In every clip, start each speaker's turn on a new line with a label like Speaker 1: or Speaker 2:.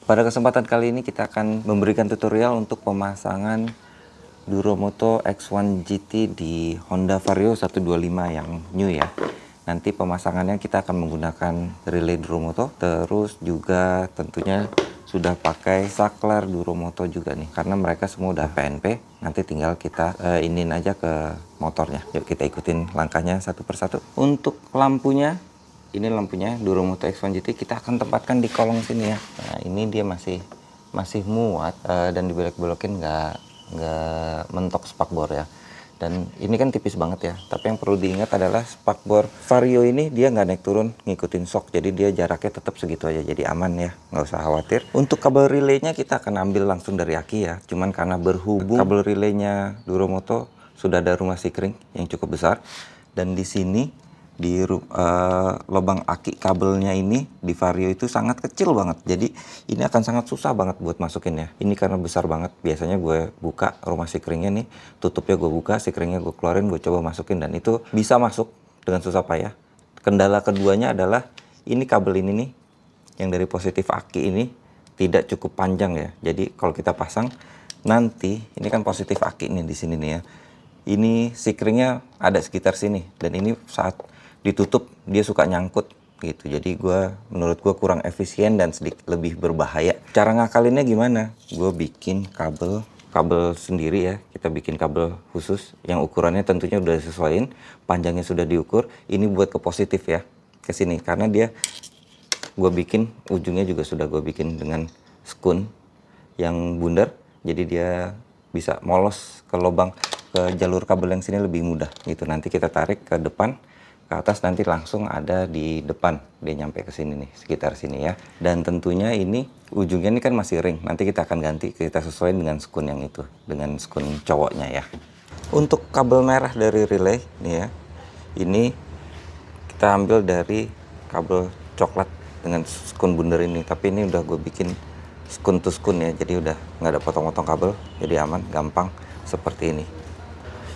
Speaker 1: Pada kesempatan kali ini kita akan memberikan tutorial untuk pemasangan Duromoto X1 GT di Honda Vario 125 yang new ya. Nanti pemasangannya kita akan menggunakan relay Duromoto, terus juga tentunya sudah pakai saklar Duromoto juga nih, karena mereka semua udah PNP. Nanti tinggal kita inin aja ke motornya. Yuk kita ikutin langkahnya satu persatu. Untuk lampunya, ini lampunya Duromoto X1 GT kita akan tempatkan di kolong sini ya. Nah ini dia masih muat dan dibelok-belokin nggak mentok spakbor ya. Dan ini kan tipis banget ya. Tapi yang perlu diingat adalah spakbor Vario ini dia nggak naik turun ngikutin shock. Jadi dia jaraknya tetap segitu aja. Jadi aman ya, nggak usah khawatir. Untuk kabel relaynya kita akan ambil langsung dari aki ya. Cuman karena berhubung kabel relaynya Duromoto sudah ada rumah sikring yang cukup besar. Dan di sini di lubang aki kabelnya ini di Vario itu sangat kecil banget, jadi ini akan sangat susah banget buat masukin ya. Ini karena besar banget, biasanya gue buka rumah sikringnya nih, tutupnya gue buka, sikringnya gue keluarin, gue coba masukin dan itu bisa masuk dengan susah payah. Kendala keduanya adalah ini kabel ini nih yang dari positif aki ini tidak cukup panjang ya. Jadi kalau kita pasang nanti ini kan positif aki nih di sini nih ya, ini sikringnya ada sekitar sini dan ini saat ditutup dia suka nyangkut gitu. Jadi menurut gue kurang efisien dan sedikit lebih berbahaya. Cara ngakalinnya gimana? Gue bikin kabel sendiri ya. Kita bikin kabel khusus yang ukurannya tentunya udah disesuaiin, panjangnya sudah diukur. Ini buat ke positif ya, ke sini, karena dia gue bikin ujungnya juga sudah gue bikin dengan skun yang bundar. Jadi dia bisa molos ke lubang ke jalur kabel yang sini lebih mudah gitu. Nanti kita tarik ke depan, ke atas, nanti langsung ada di depan, dia nyampe ke sini nih, sekitar sini ya. Dan tentunya ini ujungnya ini kan masih ring, nanti kita akan ganti, kita sesuaikan dengan skun yang itu, dengan skun cowoknya ya. Untuk kabel merah dari relay nih ya, ini kita ambil dari kabel coklat dengan skun bundar ini, tapi ini udah gue bikin skun to skun ya, jadi udah nggak ada potong-potong kabel, jadi aman, gampang seperti ini.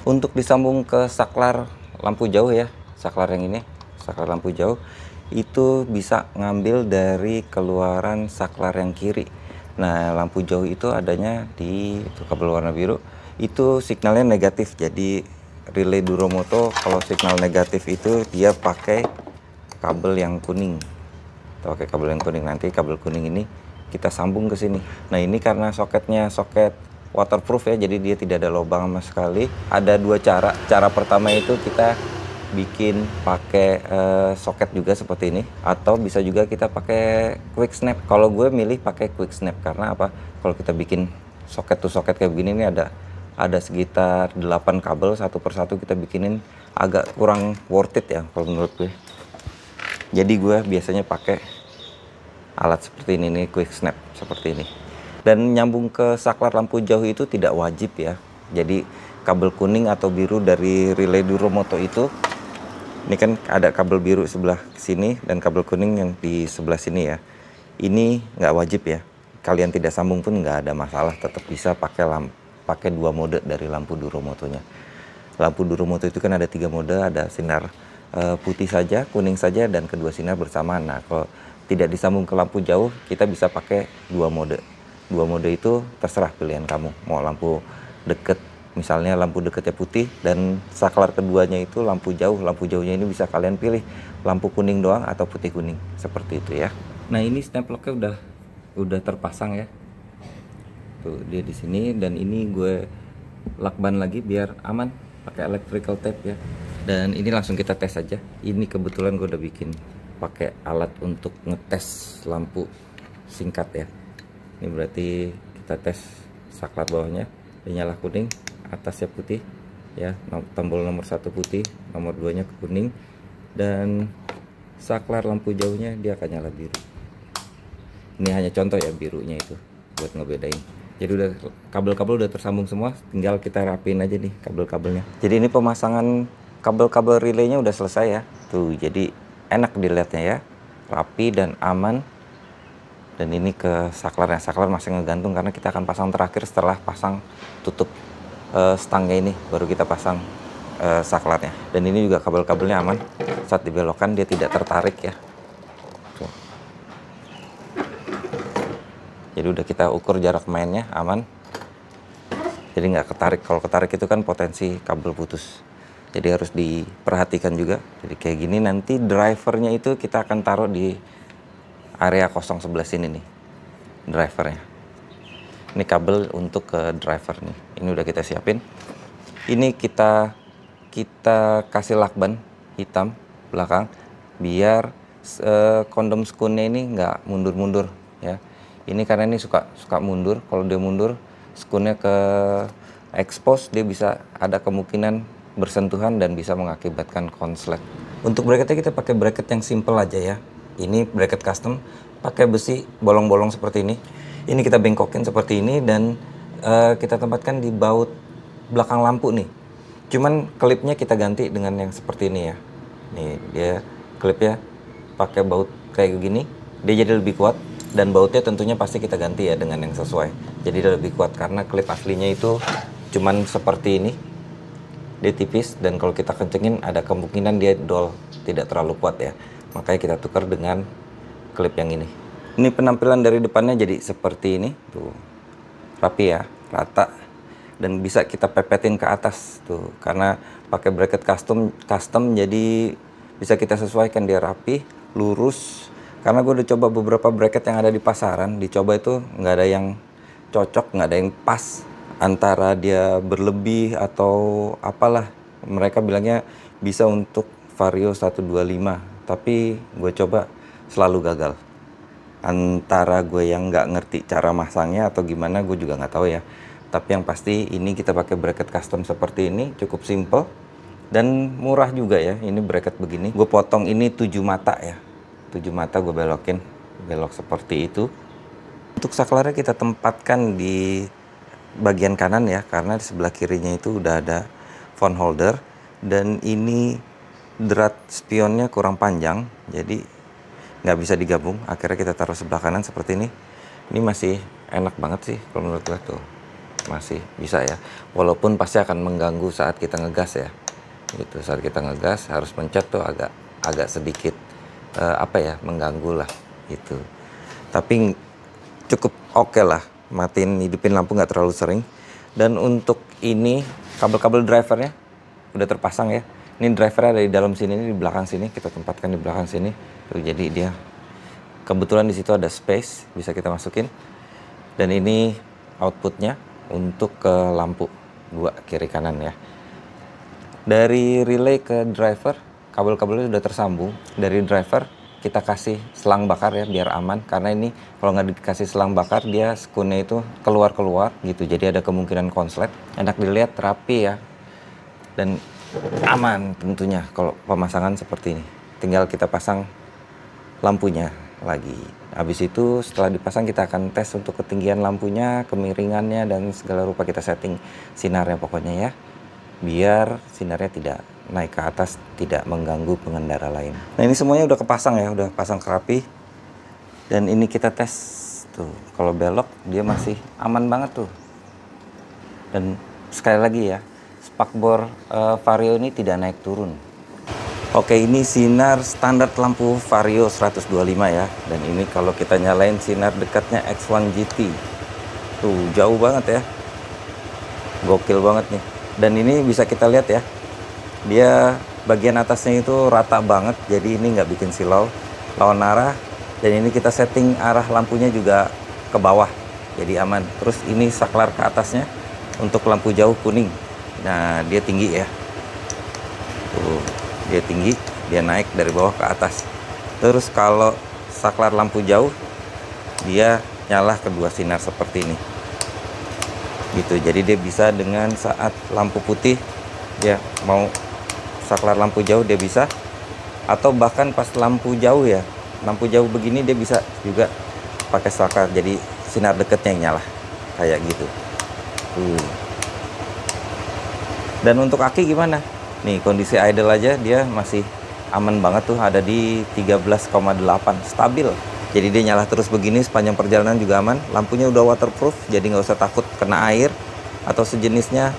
Speaker 1: Untuk disambung ke saklar lampu jauh ya, saklar yang ini, saklar lampu jauh, itu bisa ngambil dari keluaran saklar yang kiri. Nah, lampu jauh itu adanya di kabel warna biru, itu signalnya negatif. Jadi relay Duromoto kalau signal negatif itu dia pakai kabel yang kuning. Kita pakai kabel yang kuning, nanti kabel kuning ini kita sambung ke sini. Nah, ini karena soketnya soket waterproof ya, jadi dia tidak ada lubang sama sekali. Ada dua cara. Cara pertama itu kita bikin pakai soket juga seperti ini, atau bisa juga kita pakai quick snap. Kalau gue milih pakai quick snap karena apa? Kalau kita bikin soket to soket kayak begini ini ada sekitar 8 kabel, satu persatu kita bikinin, agak kurang worth it ya kalau menurut gue. Jadi gue biasanya pakai alat seperti ini nih, quick snap seperti ini. Dan nyambung ke saklar lampu jauh itu tidak wajib ya. Jadi kabel kuning atau biru dari relay Duromoto itu, ini kan ada kabel biru sebelah sini dan kabel kuning yang di sebelah sini ya. Ini nggak wajib ya. Kalian tidak sambung pun nggak ada masalah, tetap bisa pakai dua mode dari lampu Duromotonya. Lampu Duromoto itu kan ada 3 mode, ada sinar putih saja, kuning saja, dan kedua sinar bersamaan. Nah, kalau tidak disambung ke lampu jauh, kita bisa pakai 2 mode. 2 mode itu terserah pilihan kamu. Mau lampu deket, misalnya lampu dekatnya putih, dan saklar keduanya itu lampu jauh. Lampu jauhnya ini bisa kalian pilih lampu kuning doang atau putih kuning, seperti itu ya. Nah, ini snap locknya udah terpasang ya. Tuh dia di sini, dan ini gue lakban lagi biar aman pakai electrical tape ya. Dan ini langsung kita tes aja. Ini kebetulan gue udah bikin pakai alat untuk ngetes lampu singkat ya. Ini berarti kita tes saklar bawahnya, dia nyala kuning, atasnya putih ya, tombol nomor 1 putih, nomor 2 nya kuning, dan saklar lampu jauhnya dia akan nyala biru. Ini hanya contoh ya, birunya itu buat ngebedain. Jadi udah kabel-kabel udah tersambung semua, tinggal kita rapiin aja nih kabel-kabelnya. Jadi ini pemasangan kabel-kabel relaynya udah selesai ya. Tuh, jadi enak dilihatnya ya, rapi dan aman. Dan ini ke saklarnya, saklar masih ngegantung karena kita akan pasang terakhir setelah pasang tutup stangnya ini, baru kita pasang saklarnya. Dan ini juga kabel-kabelnya aman, saat dibelokkan dia tidak tertarik ya. Tuh. Jadi udah kita ukur jarak mainnya aman. Jadi nggak ketarik. Kalau ketarik itu kan potensi kabel putus. Jadi harus diperhatikan juga. Jadi kayak gini, nanti drivernya itu kita akan taruh di area kosong sebelah sini nih, drivernya. Ini kabel untuk ke driver nih. Ini udah kita siapin. Ini kita kasih lakban hitam belakang biar kondom skunnya ini nggak mundur-mundur ya. Ini karena ini suka mundur. Kalau dia mundur, skunnya ke expose, dia bisa ada kemungkinan bersentuhan dan bisa mengakibatkan konslet. Untuk bracketnya kita pakai bracket yang simple aja ya. Ini bracket custom, pakai besi bolong-bolong seperti ini. Ini kita bengkokin seperti ini dan kita tempatkan di baut belakang lampu nih. Cuman klipnya kita ganti dengan yang seperti ini ya. Nih dia klipnya pakai baut kayak gini, dia jadi lebih kuat. Dan bautnya tentunya pasti kita ganti ya dengan yang sesuai. Jadi dia lebih kuat karena klip aslinya itu cuman seperti ini. Dia tipis dan kalau kita kencengin ada kemungkinan dia dol, tidak terlalu kuat ya. Makanya kita tukar dengan klip yang ini. Ini penampilan dari depannya jadi seperti ini. Tuh. Rapi ya, rata. Dan bisa kita pepetin ke atas tuh. Karena pakai bracket custom jadi bisa kita sesuaikan, dia rapi, lurus. Karena gue udah coba beberapa bracket yang ada di pasaran, dicoba itu nggak ada yang cocok, nggak ada yang pas. Antara dia berlebih atau apalah. Mereka bilangnya bisa untuk Vario 125, tapi gue coba selalu gagal. Antara gue yang nggak ngerti cara masangnya atau gimana, gue juga nggak tahu ya. Tapi yang pasti ini kita pakai bracket custom seperti ini, cukup simple dan murah juga ya. Ini bracket begini, gue potong ini 7 mata ya. 7 mata gue belokin, belok seperti itu. Untuk saklarnya kita tempatkan di bagian kanan ya, karena di sebelah kirinya itu udah ada phone holder. Dan ini drat spionnya kurang panjang, jadi nggak bisa digabung. Akhirnya kita taruh sebelah kanan seperti ini. Ini masih enak banget sih kalau menurut gue tuh. Masih bisa ya, walaupun pasti akan mengganggu saat kita ngegas ya. Gitu, saat kita ngegas harus pencet tuh agak sedikit mengganggu lah gitu. Tapi cukup oke lah, matiin hidupin lampu nggak terlalu sering. Dan untuk ini kabel-kabel drivernya udah terpasang ya. Ini drivernya ada di dalam sini, ini di belakang sini, kita tempatkan di belakang sini. Tuh, jadi dia kebetulan di situ ada space, bisa kita masukin. Dan ini outputnya untuk ke lampu 2 kiri kanan ya. Dari relay ke driver, kabel-kabelnya sudah tersambung. Dari driver kita kasih selang bakar ya biar aman, karena ini kalau nggak dikasih selang bakar dia skunnya itu keluar gitu, jadi ada kemungkinan konslet. Enak dilihat, rapi ya, dan aman tentunya kalau pemasangan seperti ini. Tinggal kita pasang lampunya lagi. Habis itu setelah dipasang kita akan tes untuk ketinggian lampunya, kemiringannya, dan segala rupa kita setting sinarnya pokoknya ya, biar sinarnya tidak naik ke atas, tidak mengganggu pengendara lain. Nah ini semuanya udah kepasang ya, udah pasang rapi. Dan ini kita tes tuh, kalau belok dia masih aman banget tuh. Dan sekali lagi ya, spakbor Vario ini tidak naik turun. Oke, ini sinar standar lampu Vario 125 ya. Dan ini kalau kita nyalain sinar dekatnya X1 GT. Tuh jauh banget ya, gokil banget nih. Dan ini bisa kita lihat ya, dia bagian atasnya itu rata banget, jadi ini nggak bikin silau lawan arah. Dan ini kita setting arah lampunya juga ke bawah, jadi aman. Terus ini saklar ke atasnya untuk lampu jauh kuning. Nah dia tinggi ya, tuh dia tinggi, dia naik dari bawah ke atas. Terus kalau saklar lampu jauh, dia nyala kedua sinar seperti ini gitu. Jadi dia bisa dengan saat lampu putih ya, mau saklar lampu jauh dia bisa, atau bahkan pas lampu jauh ya, lampu jauh begini dia bisa juga pakai saklar, jadi sinar dekatnya yang nyala kayak gitu. Dan untuk aki gimana nih, kondisi idle aja dia masih aman banget tuh, ada di 13,8 stabil. Jadi dia nyala terus begini sepanjang perjalanan juga aman. Lampunya udah waterproof, jadi nggak usah takut kena air atau sejenisnya.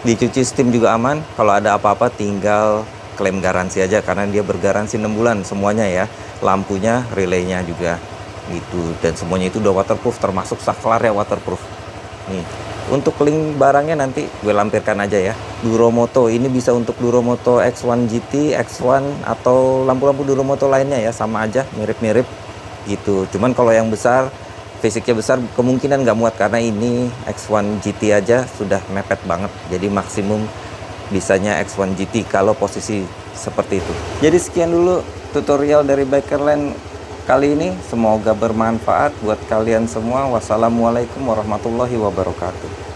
Speaker 1: Dicuci steam juga aman. Kalau ada apa-apa tinggal klaim garansi aja, karena dia bergaransi 6 bulan semuanya ya. Lampunya, relaynya juga. gitu, dan semuanya itu udah waterproof, termasuk saklar ya waterproof. Nih, untuk link barangnya nanti gue lampirkan aja ya. Duromoto ini bisa untuk Duromoto X1 GT, X1 atau lampu-lampu Duromoto lainnya ya, sama aja, mirip-mirip gitu. Cuman kalau yang besar, fisiknya besar, kemungkinan nggak muat karena ini X1 GT aja sudah mepet banget. Jadi maksimum bisanya X1 GT kalau posisi seperti itu. Jadi sekian dulu tutorial dari Bikerland kali ini, semoga bermanfaat buat kalian semua. Wassalamualaikum warahmatullahi wabarakatuh.